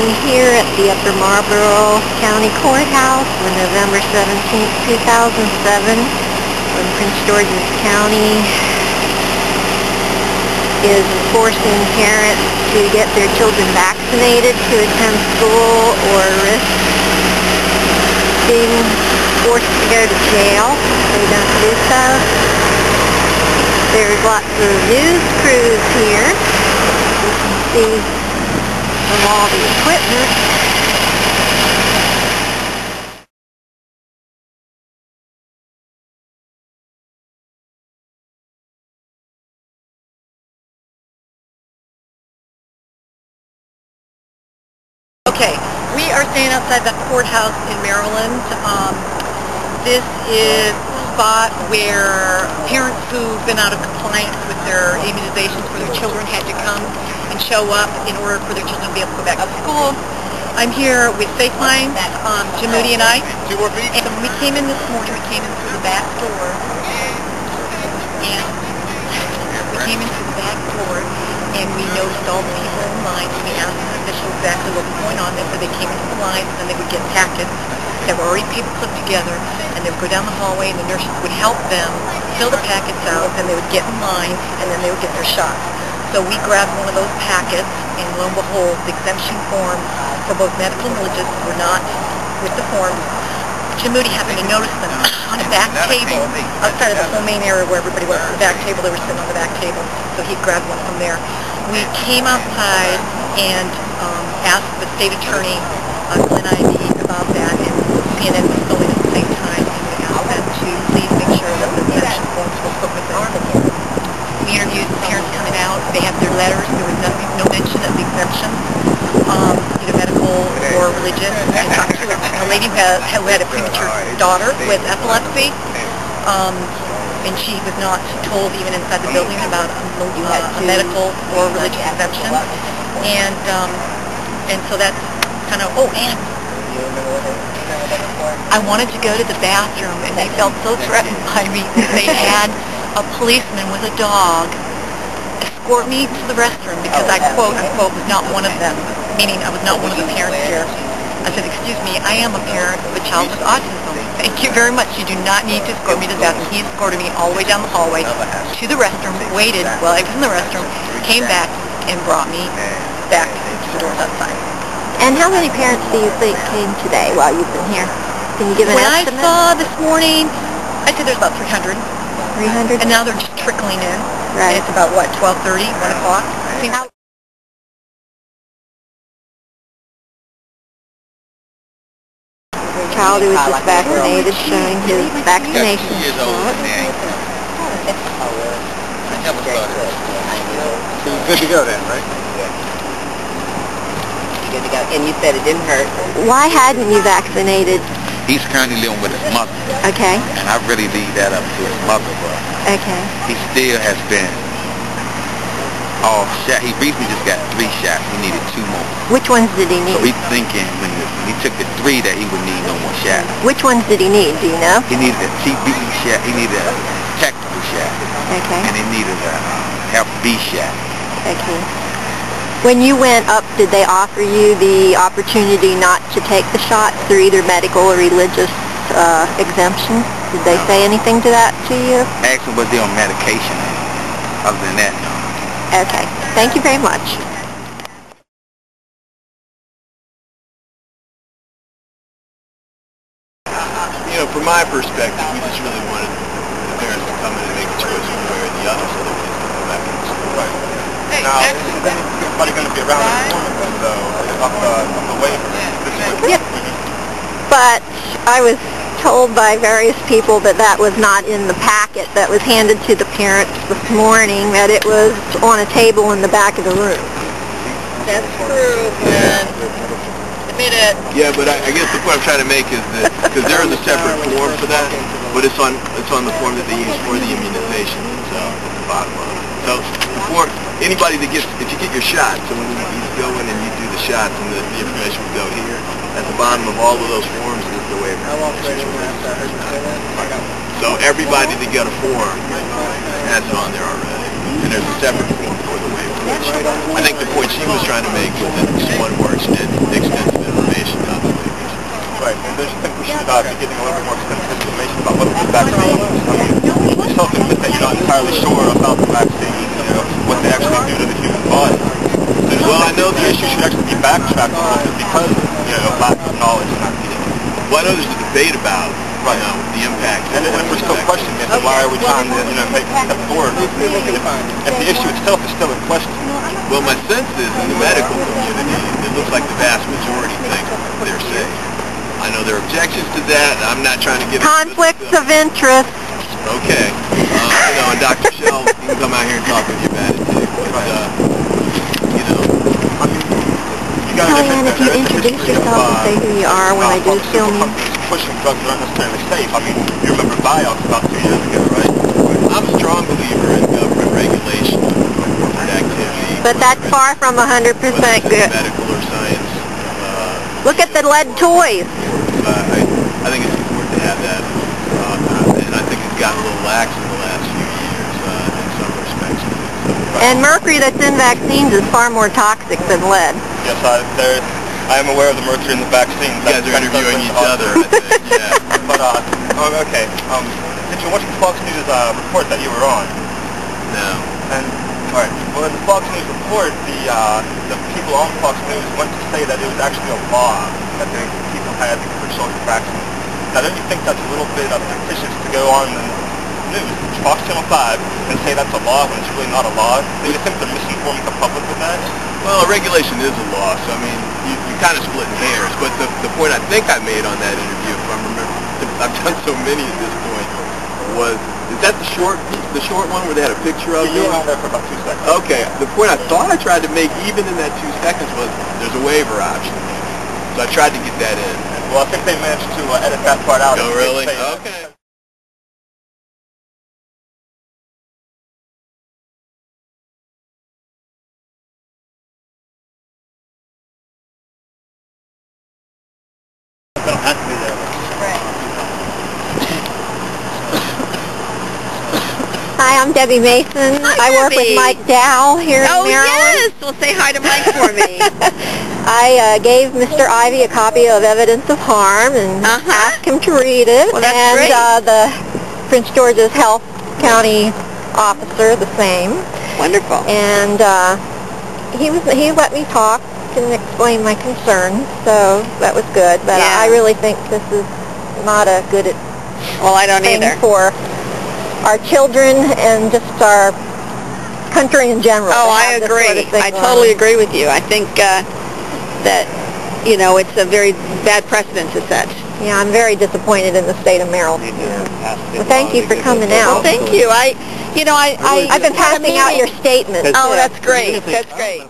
been here at the Upper Marlboro County Courthouse on November 17th, 2007, when Prince George's County is forcing parents to get their children vaccinated to attend school or risk being forced to go to jail if they don't do so. There's lots of news crews here. You can see from all the equipment. Okay, we are staying outside the courthouse in Maryland. This is a spot where parents who've been out of compliance with their immunizations for their children had to come and show up in order for their children to be able to go back to school. I'm here with Safe Lines, Jim Moody and I. And when we came in this morning, we came in through the back door. And we noticed all the people in line, and we asked the officials exactly what was going on. They said they came into the line, and then they would get packets that were already paper clipped together, and they would go down the hallway, and the nurses would help them fill the packets out, and they would get in line, and then they would get their shots. So we grabbed one of those packets, and lo and behold, the exemption forms for both medical and religious were not with the forms. Jim Moody happened to notice them on a back table outside of the whole main area where everybody was. The back table, they were sitting on the back table, so he grabbed one from there. We came outside and asked the state attorney, Glen Ivey, about that, and CNN was filming at the same time, and we asked them to please make sure that the exemption forms were put with them. We interviewed the parents coming out. They had their letters. There was no mention of the exemption, either medical or religious. I talked to a lady who had a premature daughter with epilepsy, and she was not told even inside the building about a medical or religious exemption. And so that's kind of, and I wanted to go to the bathroom, and they felt so threatened by me that they had a policeman with a dog escort me to the restroom because I, quote unquote, was not one of them, meaning I was not one of the parents here. I said, excuse me, I am a parent of a child with autism. Thank you very much. You do not need to escort me to the bathroom. He escorted me all the way down the hallway to the restroom, waited while I was in the restroom, came back, and brought me back to the doors outside. And how many parents do you think came today while you've been here? Can you give an estimate? When I saw this morning, I said there's about 300. 300? And now they're just trickling in. Right. And it's about, what, 12:30, 1 o'clock? Child who was just vaccinated showing his vaccination shot. Good to go then, right? Good to go. And you said it didn't hurt. Why hadn't you vaccinated? He's currently living with his mother. Okay. And I really leave that up to his mother, but okay. He still has been all shot. He recently just got 3 shots. He needed 2 more. Which ones did he need? So he's thinking when he took the 3 that he would need no more shots. Which ones did he need? Do you know? He needed a TB shot. He needed a tactical shot. Okay. And he needed a Hep B shot. Okay. When you went up, did they offer you the opportunity not to take the shots through either medical or religious exemption? Did they say anything to that to you? Actually, was they on medication? Other than that, no. Okay. Thank you very much. You know, from my perspective, we just really wanted the parents to come in and make a choice one way or the other so that we can go back into school. Right. Hey, now, is everybody going to be around the waiver? Yep. But I was told by various people that that was not in the packet that was handed to the parents this morning, that it was on a table in the back of the room. That's true, but admit it. Yeah, but I guess the point I'm trying to make is that, because there is a separate form for that, but it's on the form that they use for the immunization itself at the bottom of it. So the form, anybody that gets, if you get your shot, so when you go in and you do the shots and the information would go here, at the bottom of all of those forms is the waiver. So everybody that got a form has it on there already. And there's a separate form for the waiver. I think the point she was trying to make was that someone more extensive information about the waivers. Right, and I think we should be getting a little bit more extensive information about what the vaccine is. I mean, you still admit that you're not entirely sure about the vaccine, what they actually do to the human body. So, well, I know the issue should actually be backtracked a little bit because, of lack of knowledge and that. Well, I know there's a debate about, the impact. And if we're still questioning it, then why are we trying to, make a step forward? If the issue itself is still in question. Well, my sense is in the medical community, it looks like the vast majority think they're safe. I know there are objections to that. I'm not trying to get conflicts of interest. Okay. And Dr. Shell, you can come out here and talk with you about it too. But, Kellyanne, if you introduce yourself and say who you are when I do film you. Pushing drugs that aren't necessarily safe. I mean, you remember Vioxx about 2 years ago, right? I'm a strong believer in government regulation of corporate activity. But that's far from 100% good. Medical or science. Look at the lead toys. I think it's important to have that. And I think it's gotten a little lax in the last few years in some respects. And mercury that's in vaccines is far more toxic than lead. Yes, I am aware of the mercury in the vaccines. You guys are interviewing each other, I think, yeah. But, okay. Did you watch the Fox News report that you were on? No. And, alright, well, in the Fox News report, the people on Fox News went to say that it was actually a law that the people had to get their children vaccinated. Now, don't you think that's a little bit fictitious to go on the news, Fox Channel 5, and say that's a law when it's really not a law? Do you think they're misinforming the public with that? Well, regulation is a law, so I mean, you kind of split hairs. But the point I think I made on that interview, if I remember, I've done so many at this point, was, is that the short one where they had a picture of you? You were on there for about 2 seconds. Okay, the point I thought I tried to make even in that 2 seconds was there's a waiver option. So I tried to get that in. Well, I think they managed to edit that part out. Oh, really? Okay. They don't have to be there. Right. Hi, I'm Debbie Mason. Hi, I work with Debbie. Mike Dow here in Oh, Maryland. yes. Well, say hi to Mike for me. I gave Mr. Ivey a copy of Evidence of Harm and asked him to read it. Well, that's and great. The Prince George's Health County officer, the same. Wonderful. And he let me talk and explain my concerns, so that was good. But Yeah. I really think this is not a good Well, I don't thing either. for our children and just our country in general. Oh, to I have this agree. sort of thing I going totally on. agree with you. I think that, it's a very bad precedent to set. Yeah, I'm very disappointed in the state of Maryland. Well, thank you for coming out. Well, thank you. I've I've been passing out your statements. Oh, that's great. That's great.